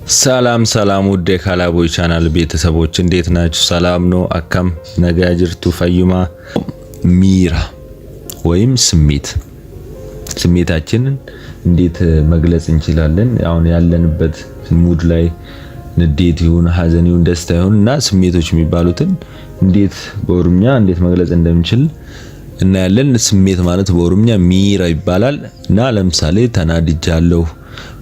ሰላም ውድ የካላቦይ ቻናል ቤተሰቦች እንዴት ናችሁ? ሰላም ነው? አካም ነገ ጅርቱ ፈዩማ ሚራ ወይም ስሜታችንን እንዴት መግለጽ እንችላለን? አሁን ያለንበት ሙድ ላይ ንዴት ይሁን ሐዘን ይሁን ደስታ ይሁንና ስሜቶች የሚባሉትን እንዴት በኦሮምኛ እንዴት መግለጽ እንደምንችል እናያለን። ስሜት ማለት በኦሮምኛ ሚራ ይባላል እና ለምሳሌ ተናድጃለሁ፣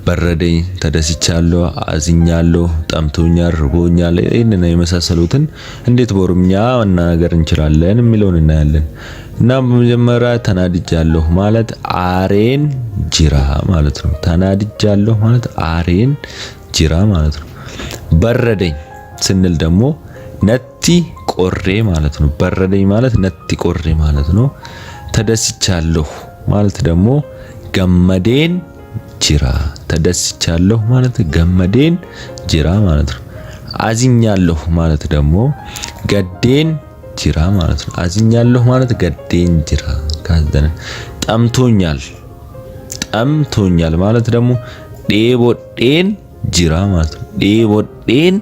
በረደኝ፣ ተደስቻለሁ፣ አዝኛለሁ፣ ጠምቶኛል፣ ርቦኛል እና የመሳሰሉትን እንዴት በኦሮምኛ መናገር እንችላለን የሚለውን እናያለን። እና በመጀመሪያ ተናድጃለሁ ማለት አሬን ጅራ ማለት ነው። ተናድጃለሁ ማለት አሬን ጅራ ማለት ነው። በረደኝ ስንል ደግሞ ነቲ ቆሬ ማለት ነው። በረደኝ ማለት ነቲ ቆሬ ማለት ነው። ተደስቻለሁ ማለት ደግሞ ገመዴን ጅራ። ተደስቻለሁ ማለት ገመዴን ጅራ ማለት ነው። አዝኛለሁ ማለት ደግሞ ገዴን ጅራ ማለት ነው። አዝኛለሁ ማለት ገዴን ጅራ ካዘነ። ጠምቶኛል ማለት ደግሞ ዴቦዴን ጅራ ማለት ነው። ዴቦዴን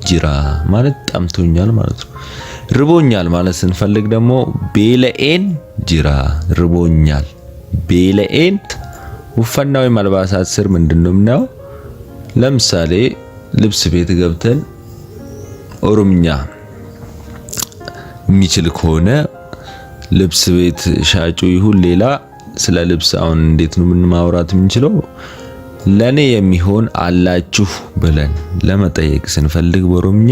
ጅራ ማለት ጠምቶኛል ማለት ነው። ርቦኛል ማለት ስንፈልግ ደግሞ ቤለኤን ጅራ። ርቦኛል ቤለኤን። ውፈናዊ መልባሳት ስር ምንድነው ነው? ለምሳሌ ልብስ ቤት ገብተን ኦሮምኛ የሚችል ከሆነ ልብስ ቤት ሻጩ ይሁን ሌላ ስለ ልብስ አሁን እንዴት ነው ምን ማውራት የምንችለው? ለኔ የሚሆን አላችሁ ብለን ለመጠየቅ ስንፈልግ በኦሮምኛ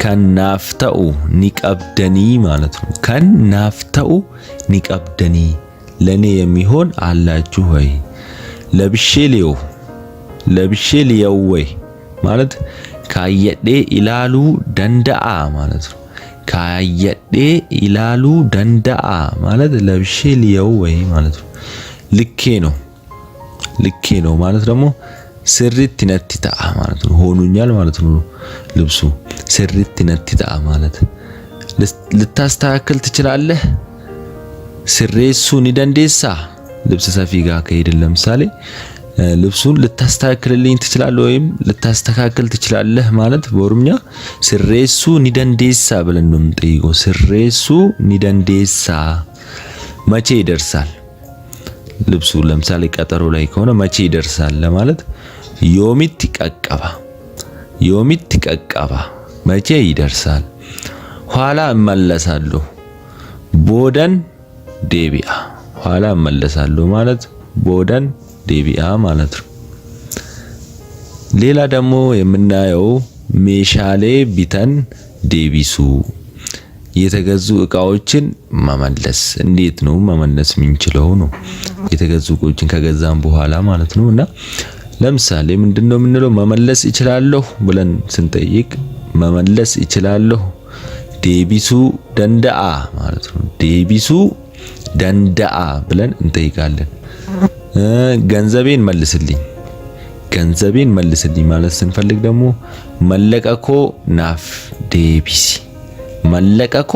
ከናፍተኡ ኒቀብደኒ ማለት ነው። ከናፍተኡ ኒቀብደኒ ለኔ የሚሆን አላችሁ ወይ? ለብሼ ሊየው ወይ ማለት ካየዴ ኢላሉ ደንዳአ ማለት ነው። ካየዴ ኢላሉ ደንዳአ ማለት ለብሼ ሊየው ወይ ማለት ነው። ልኬ ነው ማለት ደግሞ ስሪት ነቲታ ማለት ነው። ሆኑኛል ማለት ነው። ልብሱ ስሪት ነቲታ ማለት ልታስተካክል ትችላለህ። ስሬሱ ኒደንዴሳ ልብስ ሰፊ ጋር ከሄድን ለምሳሌ ልብሱን ልታስተካክልልኝ ትችላለህ ወይም ልታስተካክል ትችላለህ ማለት በኦሮምኛ ስሬሱ ኒደንዴሳ ብለን ነው የምንጠይቀው። ስሬሱ ኒደንዴሳ መቼ ይደርሳል? ልብሱ ለምሳሌ ቀጠሮ ላይ ከሆነ መቼ ይደርሳል ለማለት ዮሚት ቀቀባ መቼ ይደርሳል? ኋላ እመለሳለሁ ቦደን ዴቢያ። ኋላ እመለሳለሁ ማለት ቦደን ዴቢያ ማለት ነው። ሌላ ደግሞ የምናየው ሜሻሌ ቢተን ዴቢሱ። የተገዙ እቃዎችን መመለስ እንዴት ነው መመለስ የምንችለው ነው። የተገዙ እቃዎችን ከገዛን በኋላ ማለት ነውና ለምሳሌ ምንድነው የምንለው? መመለስ እችላለሁ ብለን ስንጠይቅ መመለስ እችላለሁ ዴቢሱ ደንዳአ ማለት ነው። ዴቢሱ ደንዳአ ብለን እንጠይቃለን። ገንዘቤን መልስልኝ ማለት ስንፈልግ ደግሞ መለቀኮ ናፍ ዴቢሲ። መለቀኮ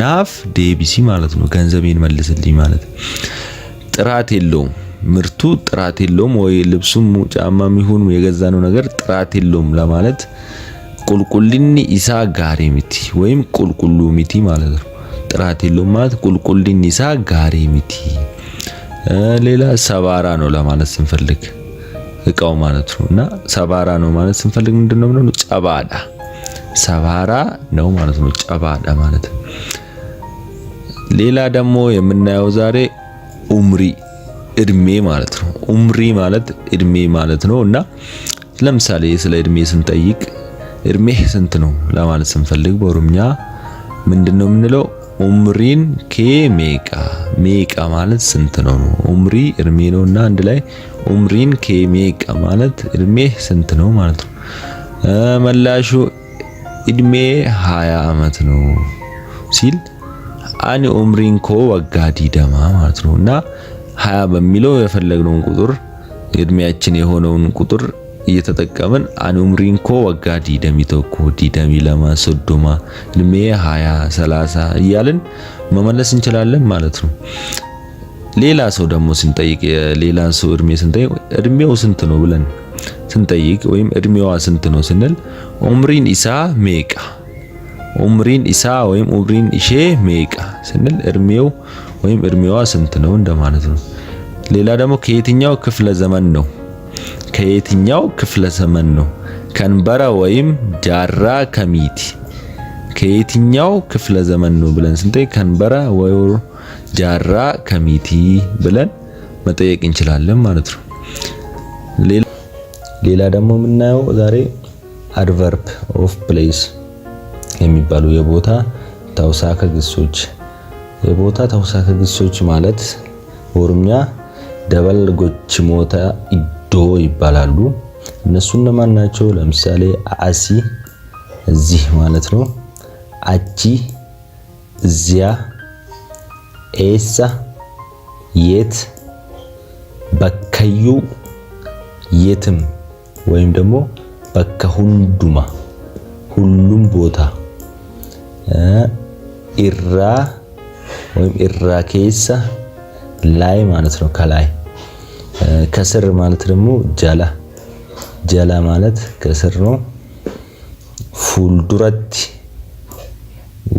ናፍ ዴቢሲ ማለት ነው። ገንዘቤን መልስልኝ ማለት ጥራት የለውም ምርቱ ጥራት የለውም ወይ ልብሱም ጫማም ይሁን የገዛነው ነገር ጥራት የለውም ለማለት ቁልቁልኒ ኢሳ ጋሪ ሚቲ ወይም ቁልቁሉ ሚቲ ማለት ነው። ጥራት የለውም ማለት ቁልቁልኒ ኢሳ ጋሪ ሚቲ። ሌላ ሰባራ ነው ለማለት ስንፈልግ እቃው ማለት ነውና ሰባራ ነው ማለት ስንፈልግ ምንድነው ነው? ጨባዳ። ሰባራ ነው ማለት ነው። ጨባዳ ማለት። ሌላ ደግሞ የምናየው ዛሬ ኡምሪ እድሜ ማለት ነው። ኡምሪ ማለት እድሜ ማለት ነውና ለምሳሌ ስለ እድሜ ስንጠይቅ እድሜህ ስንት ነው ለማለት ስንፈልግ በኦሮምኛ ምንድነው የምንለው? ኡምሪን ኬ ሜቃ ማለት ስንት ነው ነው። ኡምሪ እድሜ ነውና አንድ ላይ ኡምሪን ኬ ሜቃ ማለት እድሜህ ስንት ነው ማለት ነው። መላሹ እድሜ 20 ዓመት ነው ሲል አኒ ኡምሪን ኮ ወጋዲ ደማ ማለት ነውና 20 በሚለው የፈለግነውን ቁጥር እድሜያችን የሆነውን ቁጥር እየተጠቀምን አንኡምሪንኮ ወጋዲ ደሚቶኮ ዲደሚ ለማ ሶዶማ እድሜ 20 30 እያልን መመለስ እንችላለን ማለት ነው። ሌላ ሰው ደግሞ ስንጠይቅ ሌላ ሰው እድሜ ስንጠይቅ እድሜው ስንት ነው ብለን ስንጠይቅ ወይም እድሜዋ ስንት ነው ስንል ኡምሪን ኢሳ ሜቃ ኡምሪን ኢሳ ወይም ኡምሪን ኢሼ ሜቃ ስንል እድሜው ወይም እድሜዋ ስንት ነው እንደማለት ነው። ሌላ ደግሞ ከየትኛው ክፍለ ዘመን ነው ከየትኛው ክፍለ ዘመን ነው ከንበራ ወይም ጃራ ከሚቲ ከየትኛው ክፍለ ዘመን ነው ብለን ስንጠይቅ ከንበራ ወይ ጃራ ከሚቲ ብለን መጠየቅ እንችላለን ማለት ነው። ሌላ ደግሞ የምናየው ዛሬ አድቨርብ ኦፍ ፕሌስ የሚባሉ የቦታ ተውሳከ ግሶች የቦታ ተውሳከ ግሶች ማለት ኦሮምኛ ደበል ጎች ሞታ ኢዶ ይባላሉ። እነሱ እነማን ናቸው? ለምሳሌ አሲ እዚህ ማለት ነው። አቺ እዚያ፣ ኤሳ የት፣ በከዩ የትም ወይም ደግሞ በከ ሁንዱማ ሁሉም ቦታ፣ ኢራ ወይም ኢራ ኬሳ ላይ ማለት ነው ከላይ፣ ከስር ማለት ደግሞ ጀላ ጀላ ማለት ከስር ነው። ፉልዱረቲ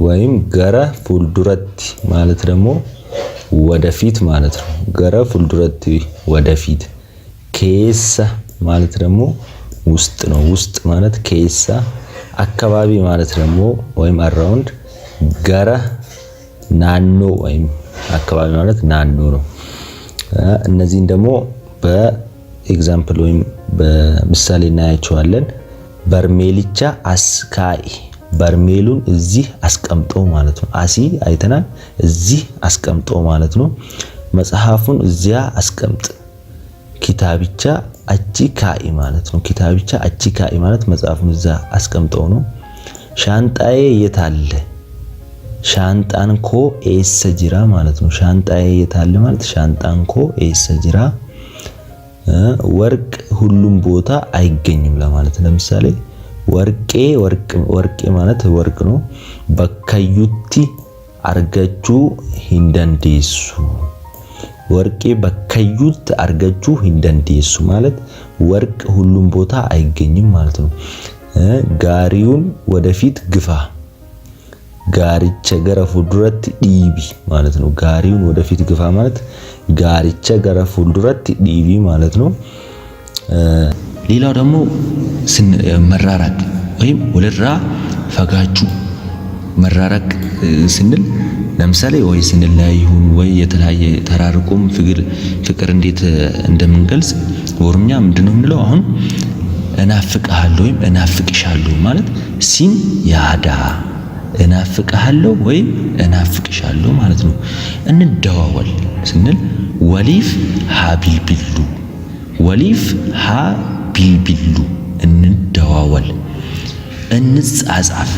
ወይም ገረ ፉልዱረቲ ማለት ደግሞ ወደፊት ማለት ነው። ገረ ፉልዱረቲ ወደፊት። ኬሳ ማለት ደግሞ ውስጥ ነው። ውስጥ ማለት ኬሳ። አካባቢ ማለት ደግሞ ወይም አራውንድ ገረ ናኖ ወይም አካባቢ ማለት ናኖ ነው። እነዚህን ደግሞ በኤግዛምፕል ወይም በምሳሌ እናያቸዋለን። በርሜልቻ አስካይ በርሜሉን እዚህ አስቀምጦ ማለት ነው። አሲ አይተናል። እዚህ አስቀምጦ ማለት ነው። መጽሐፉን እዚያ አስቀምጥ። ኪታብቻ አቺ ካኢ ማለት ነው። ኪታብቻ አቺ ካኢ ማለት መጽሐፉን እዛ አስቀምጦ ነው። ሻንጣዬ የት አለ? ሻንጣንኮ ኤሰ ጅራ ማለት ነው። ሻንጣዬ የት አለ ማለት ሻንጣንኮ ኤሰ ጅራ። ወርቅ ሁሉም ቦታ አይገኝም ለማለት ለምሳሌ ወርቄ ማለት ወርቅ ነው። በከዩቲ አርገቹ ሂንደንዴሱ ወርቄ በከዩት አርገቹ ሂንደንዴሱ ማለት ወርቅ ሁሉም ቦታ አይገኝም ማለት ነው። ጋሪውን ወደፊት ግፋ ጋሪቸ ገረ ፉልዱረት ዲቢ ማለት ነው። ጋሪውን ወደፊት ግፋ ማለት ጋሪቸ ገረ ፉልዱረት ዲቢ ማለት ነው። ሌላው ደግሞ መራራቅ ወይም ወለራ ፈጋቹ መራራቅ ስንል ለምሳሌ ወይ ስንለያይ ይሁን ወይ የተለያየ ተራርቆም ፍቅር እንዴት እንደምንገልጽ ኦሮምኛ ምንድነው የምንለው? አሁን እናፍቅሃለሁ ወይም እናፍቅሻለሁ ማለት ሲን ያዳ እናፍቅሃለሁ ወይም እናፍቅሻለሁ ማለት ነው። እንደዋወል ስንል ወሊፍ ሀቢልቢሉ ወሊፍ ሀቢልቢሉ እንደዋወል። እንጻጻፍ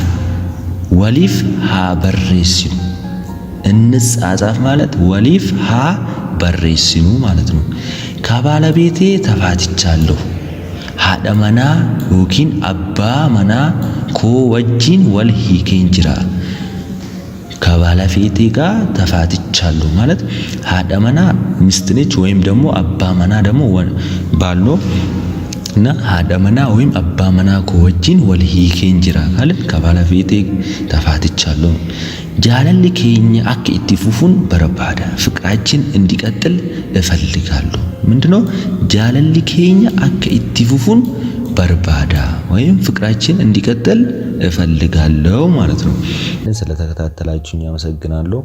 ወሊፍ ሀበሬሲኑ እንጻጻፍ ማለት ወሊፍ ሀበሬሲኑ ማለት ነው። ከባለቤቴ ተፋትቻለሁ ሀደ መና ዮኪን አባ መና ኮ ወጂን ወል ሂኬን ጅራ። ከባለቤቴ ጋር ተፋትቻለሁ ማለት ሀደ መና ሚስት ነች ወይም ደግሞ አባ መና ደግሞ ባል ነው እና ሀደ መና ወይም አባ መና ኮ ወጂን ወል ሂኬን ጅራ ማለት ከባለቤቴ ተፋትቻለሁ። ጃለል ኬኛ አክ ኢትፉፉን በረባዳ ፍቅራችን እንዲቀጥል እፈልጋለሁ። ምንድነው ጃለል ኬኛ አክ ኢትፉፉን በርባዳ ወይም ፍቅራችን እንዲቀጥል እፈልጋለሁ ማለት ነው። ስለተከታተላችሁኝ አመሰግናለሁ።